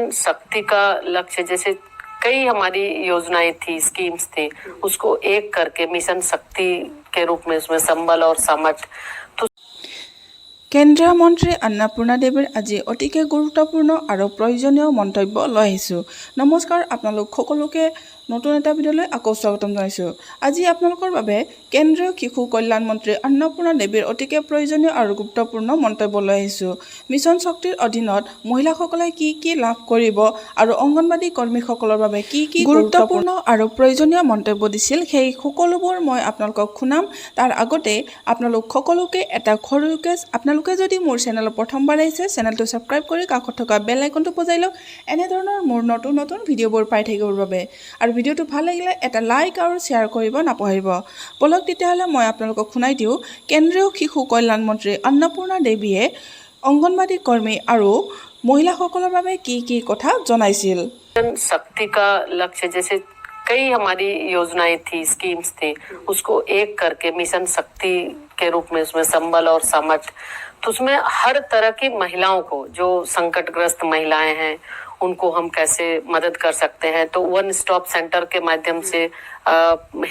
Mission शक्ति का लक्ष्य, जैसे कई हमारी योजनाएं थी, स्कीम्स थी, उसको एक करके मिशन शक्ति के रूप में उसमें संबल और सामर्थ। तो কেন্দ্ৰীয় মন্ত্ৰী অন্নপূৰ্ণা দেৱীৰ আজি অতিকে গুৰুত্বপূৰ্ণ আৰু প্ৰয়োজনীয় মন্তব্য লৈ আহিছোঁ। নমস্কাৰ, আপোনালোক সকলোকে নতুন এটা ভিডিঅ'লৈ আকৌ স্বাগতম জনাইছোঁ। আজি আপোনালোকৰ বাবে কেন্দ্ৰীয় শিশু কল্যাণ মন্ত্ৰী অন্নপূৰ্ণা দেৱীৰ অতিকে প্ৰয়োজনীয় আৰু গুৰুত্বপূৰ্ণ মন্তব্য লৈ আহিছোঁ। মিছন শক্তিৰ অধীনত মহিলাসকলে কি কি লাভ কৰিব আৰু অংগনবাড়ী কৰ্মীসকলৰ বাবে কি কি গুৰুত্বপূৰ্ণ আৰু প্ৰয়োজনীয় মন্তব্য দিছিল, সেই সকলোবোৰ মই আপোনালোকক শুনাম। তাৰ আগতে আপোনালোক সকলোকে এটা সৰু ৰিকুৱেষ্ট, আপোনালোকে যদি মোৰ চেনেলত প্ৰথমবাৰ আহিছে, চেনেলটো ছাবস্ক্ৰাইব কৰি কাষত থকা বেল আইকনটো বজাই লওক এনেধৰণৰ মোৰ নতুন নতুন ভিডিঅ'বোৰ পাই থাকিবৰ বাবে। আৰু ভিডিঅ'টো ভাল লাগিলে এটা লাইক আৰু শ্বেয়াৰ কৰিব নাপাহৰিব। বলক তেতিয়াহ'লে মই আপোনালোকক শুনাই দিওঁ কেন্দ্ৰীয় শিশু কল্যাণ মন্ত্ৰী অন্নপূৰ্ণা দেৱীয়ে অংগনবাড়ী কৰ্মী আৰু মহিলাসকলৰ বাবে কি কি কথা জনাইছিল। शक्ति का लक्ष्य, जैसे कई हमारी योजनाएं थी, स्कीम्स थी, उसको एक करके मिशन शक्ति के रूप में उसमें संबल और सामर्थ। तो उसमें हर तरह की महिलाओं को, जो संकटग्रस्त महिलाएं हैं, उनको हम कैसे मदद कर सकते हैं। तो वन स्टॉप सेंटर के माध्यम से,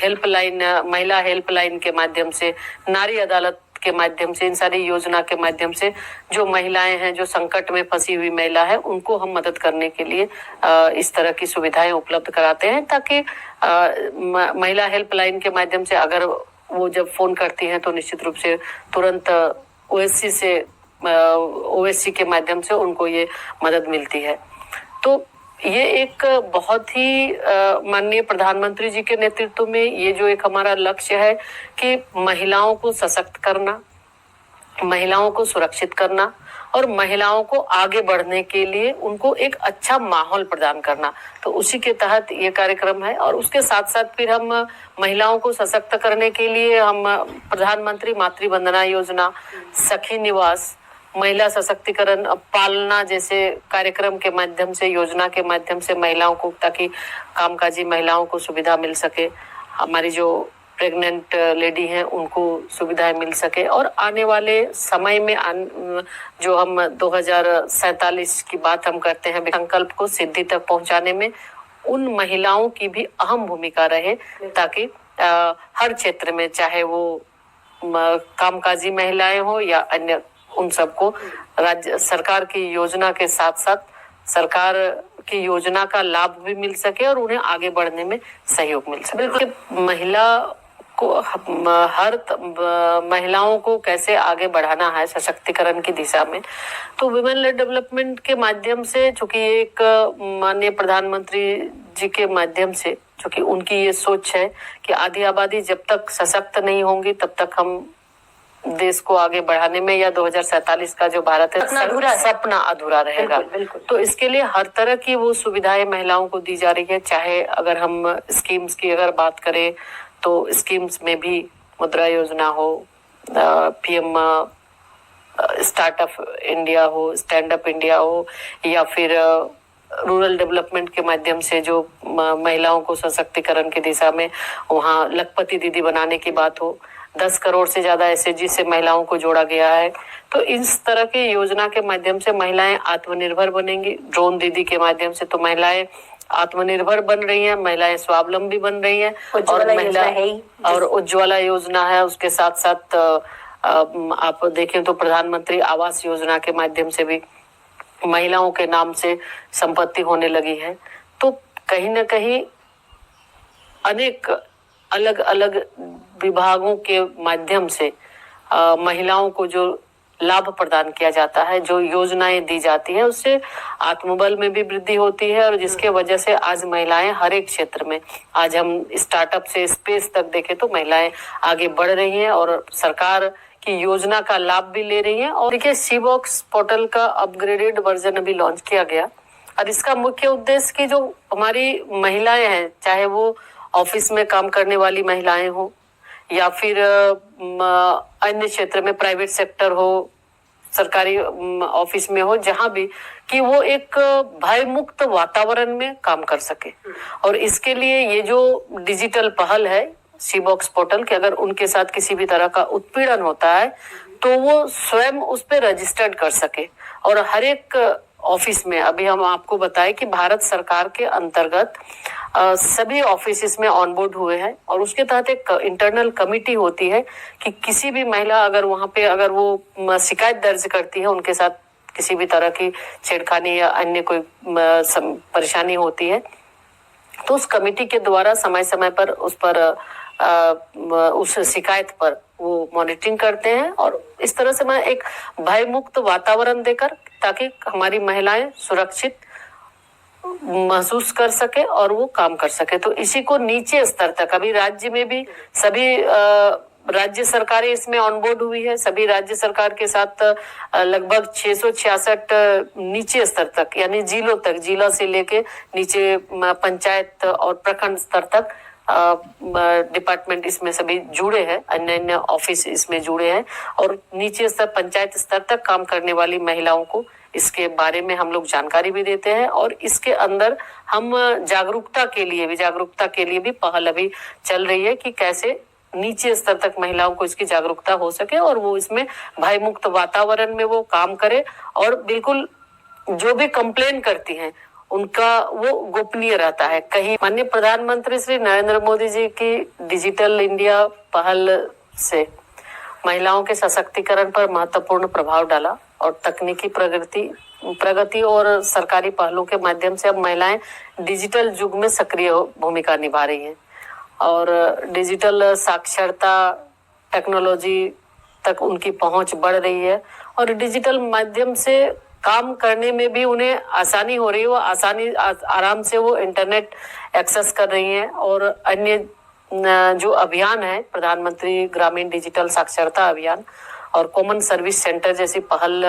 हेल्पलाइन, महिला हेल्पलाइन के माध्यम से, नारी अदालत के माध्यम से, इन सारी योजना के माध्यम से जो महिलाएं हैं, जो संकट में फंसी हुई महिला है, उनको हम मदद करने के लिए इस तरह की सुविधाएं उपलब्ध कराते हैं, ताकि महिला हेल्पलाइन के माध्यम से अगर वो जब फोन करती हैं तो निश्चित रूप से तुरंत ओएससी के माध्यम से उनको ये मदद मिलती है। तो ये एक बहुत ही माननीय प्रधानमंत्री जी के नेतृत्व में ये जो एक हमारा लक्ष्य है कि महिलाओं को सशक्त करना, महिलाओं को सुरक्षित करना और महिलाओं को आगे बढ़ने के लिए उनको एक अच्छा माहौल प्रदान करना, तो उसी के तहत ये कार्यक्रम है। और उसके साथ साथ फिर हम महिलाओं को सशक्त करने के लिए हम प्रधानमंत्री मातृ वंदना योजना, सखी निवास, महिला सशक्तिकरण पालना जैसे कार्यक्रम के माध्यम से, योजना के माध्यम से महिलाओं को, ताकि कामकाजी महिलाओं को सुविधा मिल सके, हमारी जो प्रेग्नेंट लेडी हैं उनको सुविधाएं मिल सके। और आने वाले समय में जो हम 2047 की बात हम करते हैं, संकल्प को सिद्धि तक पहुंचाने में उन महिलाओं की भी अहम भूमिका रहे, ताकि हर क्षेत्र में, चाहे वो कामकाजी महिलाएं हो या अन्य, उन सबको राज्य सरकार की योजना के साथ साथ सरकार की योजना का लाभ भी मिल सके और उन्हें आगे बढ़ने में सहयोग मिल सके। महिला को, महिलाओं को कैसे आगे बढ़ाना है सशक्तिकरण की दिशा में, तो विमेन लेड डेवलपमेंट के माध्यम से, चूंकि एक माननीय प्रधानमंत्री जी के माध्यम से, चूंकि उनकी ये सोच है कि आधी आबादी जब तक सशक्त नहीं होंगी तब तक हम देश को आगे बढ़ाने में, या 2047 का जो भारत है सपना अधूरा रहेगा। बिल्कुल। तो इसके लिए हर तरह की वो सुविधाएं महिलाओं को दी जा रही है। चाहे अगर हम स्कीम्स की अगर बात करें तो स्कीम्स में भी मुद्रा योजना हो, पीएम स्टार्टअप इंडिया हो, स्टैंड अप इंडिया हो, या फिर रूरल डेवलपमेंट के माध्यम से जो महिलाओं को सशक्तिकरण की दिशा में वहाँ लखपति दीदी बनाने की बात हो, 10 करोड़ से ज्यादा एसएचजी से महिलाओं को जोड़ा गया है। तो इस तरह की योजना के माध्यम से महिलाएं आत्मनिर्भर बनेंगी। ड्रोन दीदी के माध्यम से तो महिलाएं आत्मनिर्भर बन रही हैं, महिलाएं स्वावलंबी बन रही हैं। और महिला और उज्ज्वला योजना है, उसके साथ साथ आप देखें तो प्रधानमंत्री आवास योजना के माध्यम से भी महिलाओं के नाम से संपत्ति होने लगी है। तो कहीं ना कहीं अनेक अलग अलग विभागों के माध्यम से महिलाओं को जो लाभ प्रदान किया जाता है, जो योजनाएं दी जाती है, उससे आत्मबल में भी वृद्धि होती है। और जिसके वजह से आज महिलाएं हर एक क्षेत्र में, आज हम स्टार्टअप से स्पेस तक देखें तो महिलाएं आगे बढ़ रही हैं और सरकार की योजना का लाभ भी ले रही हैं। और देखिए, सी-बॉक्स पोर्टल का अपग्रेडेड वर्जन अभी लॉन्च किया गया, और इसका मुख्य उद्देश्य कि जो हमारी महिलाएं हैं, चाहे वो ऑफिस में काम करने वाली महिलाएं हो या फिर अन्य क्षेत्र में, प्राइवेट सेक्टर हो, सरकारी ऑफिस में हो, जहां भी, कि वो एक भय मुक्त वातावरण में काम कर सके। और इसके लिए ये जो डिजिटल पहल है सी-बॉक्स पोर्टल, कि अगर उनके साथ किसी भी तरह का उत्पीड़न होता है तो वो स्वयं उस पर रजिस्टर्ड कर सके। और हर एक ऑफिस में, अभी हम आपको बताएं कि भारत सरकार के अंतर्गत सभी ऑफिस में ऑनबोर्ड हुए हैं और उसके तहत एक इंटरनल कमिटी होती है कि किसी भी महिला अगर वहां पे अगर वो शिकायत दर्ज करती है, उनके साथ किसी भी तरह की छेड़खानी या अन्य कोई परेशानी होती है, तो उस कमेटी के द्वारा समय समय पर उस शिकायत पर वो मॉनिटरिंग करते हैं और इस तरह से मैं एक भय मुक्त वातावरण देकर, ताकि हमारी महिलाएं सुरक्षित महसूस कर सके और वो काम कर सके। तो इसी को नीचे स्तर तक, अभी राज्य में भी सभी राज्य सरकारें इसमें ऑनबोर्ड हुई है। सभी राज्य सरकार के साथ लगभग 666 नीचे स्तर तक, यानी जिलों तक, जिला से लेके नीचे पंचायत और प्रखंड स्तर तक डिपार्टमेंट इसमें सभी जुड़े हैं, अन्य अन्य ऑफिस इसमें जुड़े हैं और नीचे स्तर पंचायत स्तर तक काम करने वाली महिलाओं को इसके बारे में हम लोग जानकारी भी देते हैं और इसके अंदर हम जागरूकता के लिए भी पहल अभी चल रही है कि कैसे नीचे स्तर तक महिलाओं को इसकी जागरूकता हो सके और वो इसमें भय मुक्त वातावरण में वो काम करे और बिल्कुल जो भी कंप्लेन करती हैं उनका वो गोपनीय रहता है। कहीं माननीय प्रधानमंत्री श्री नरेंद्र मोदी जी की डिजिटल इंडिया पहल से महिलाओं के सशक्तिकरण पर महत्वपूर्ण प्रभाव डाला और तकनीकी प्रगति और सरकारी पहलों के माध्यम से अब महिलाएं डिजिटल युग में सक्रिय भूमिका निभा रही हैं और डिजिटल साक्षरता, टेक्नोलॉजी तक उनकी पहुंच बढ़ रही है और डिजिटल माध्यम से काम करने में भी उन्हें आसानी हो रही है। वो आराम से वो इंटरनेट एक्सेस कर रही हैं और अन्य जो अभियान है, प्रधानमंत्री ग्रामीण डिजिटल साक्षरता अभियान और कॉमन सर्विस सेंटर जैसी पहल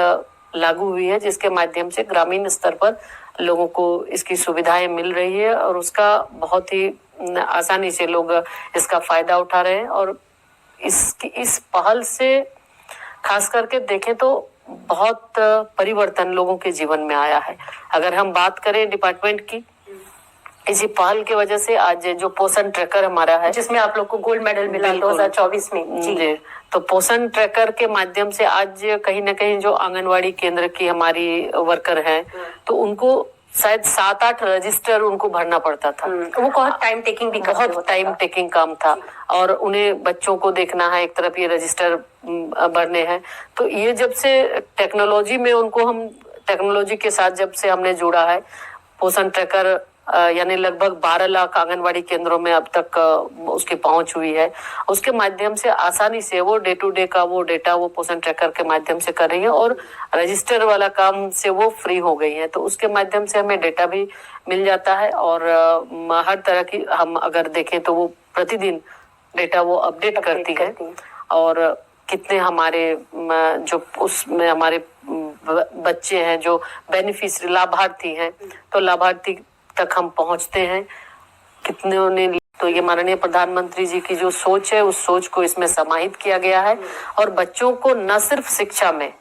लागू हुई है, जिसके माध्यम से ग्रामीण स्तर पर लोगों को इसकी सुविधाएं मिल रही है और उसका बहुत ही आसानी से लोग इसका फायदा उठा रहे हैं और इस पहल से खास करके देखें तो बहुत परिवर्तन लोगों के जीवन में आया है। अगर हम बात करें डिपार्टमेंट की, इसी पहल की वजह से आज जो पोषण ट्रैकर हमारा है, जिसमें आप लोग को गोल्ड मेडल मिला 2024 में जी, तो पोषण ट्रैकर के माध्यम से आज कहीं ना कहीं जो आंगनवाड़ी केंद्र की हमारी वर्कर हैं, तो उनको शायद 7-8 रजिस्टर उनको भरना पड़ता था। वो बहुत टाइम टेकिंग काम था और उन्हें बच्चों को देखना है, एक तरफ ये रजिस्टर भरने हैं। तो ये जब से टेक्नोलॉजी में उनको हम टेक्नोलॉजी के साथ जब से हमने जुड़ा है, पोषण ट्रैकर यानी लगभग 12 लाख आंगनवाड़ी केंद्रों में अब तक उसकी पहुंच हुई है। उसके माध्यम से आसानी से वो डे टू डे का वो डेटा वो पोषण ट्रैकर के माध्यम से कर रही है और रजिस्टर वाला काम से वो फ्री हो गई है। तो उसके माध्यम से हमें डेटा भी मिल जाता है और हर तरह की हम अगर देखें तो वो प्रतिदिन डेटा वो अपडेट करती है और कितने हमारे जो उसमें हमारे बच्चे हैं जो बेनिफिशियरी लाभार्थी हैं, तो लाभार्थी तक हम पहुंचते हैं कितने ने। तो ये माननीय प्रधानमंत्री जी की जो सोच है, उस सोच को इसमें समाहित किया गया है और बच्चों को न सिर्फ शिक्षा में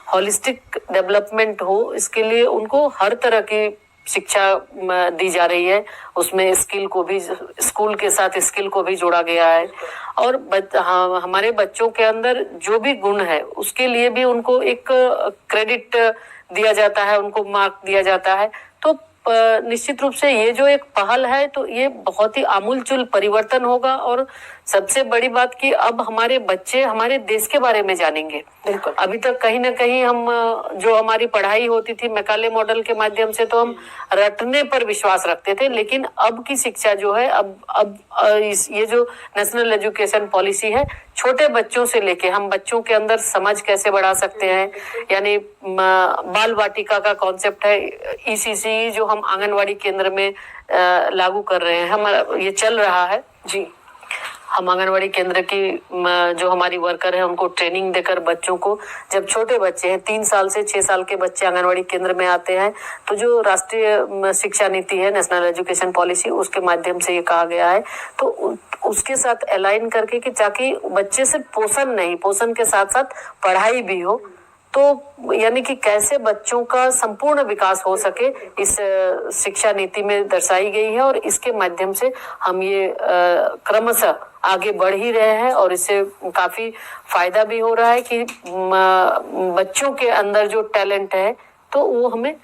होलिस्टिक डेवलपमेंट हो, इसके लिए उनको हर तरह की शिक्षा दी जा रही है। उसमें स्किल को भी, स्कूल के साथ स्किल को भी जोड़ा गया है और हमारे बच्चों के अंदर जो भी गुण है उसके लिए भी उनको एक क्रेडिट दिया जाता है, उनको मार्क दिया जाता है। तो निश्चित रूप से ये जो एक पहल है, तो ये बहुत ही आमूलचूल परिवर्तन होगा और सबसे बड़ी बात कि अब हमारे बच्चे हमारे देश के बारे में जानेंगे। बिल्कुल। अभी तक कहीं ना कहीं हम जो हमारी पढ़ाई होती थी मैकाले मॉडल के माध्यम से, तो हम रटने पर विश्वास रखते थे, लेकिन अब की शिक्षा जो है, अब ये जो नेशनल एजुकेशन पॉलिसी है, छोटे बच्चों से लेके हम बच्चों के अंदर समझ कैसे बढ़ा सकते हैं, यानी बाल वाटिका का कॉन्सेप्ट है, ECC जो हम आंगनवाड़ी केंद्र में लागू कर रहे हैं, हमारा ये चल रहा है जी। हम आंगनवाड़ी केंद्र की जो हमारी वर्कर है उनको ट्रेनिंग देकर बच्चों को, जब छोटे बच्चे हैं 3 साल से 6 साल के बच्चे आंगनवाड़ी केंद्र में आते हैं, तो जो राष्ट्रीय शिक्षा नीति है, नेशनल एजुकेशन पॉलिसी, उसके माध्यम से ये कहा गया है, तो उसके साथ अलाइन करके कि ताकि बच्चे से पोषण नहीं, पोषण के साथ साथ पढ़ाई भी हो, तो यानी कि कैसे बच्चों का संपूर्ण विकास हो सके, इस शिक्षा नीति में दर्शाई गई है और इसके माध्यम से हम ये क्रमशः आगे बढ़ ही रहे हैं और इससे काफी फायदा भी हो रहा है कि बच्चों के अंदर जो टैलेंट है तो वो हमें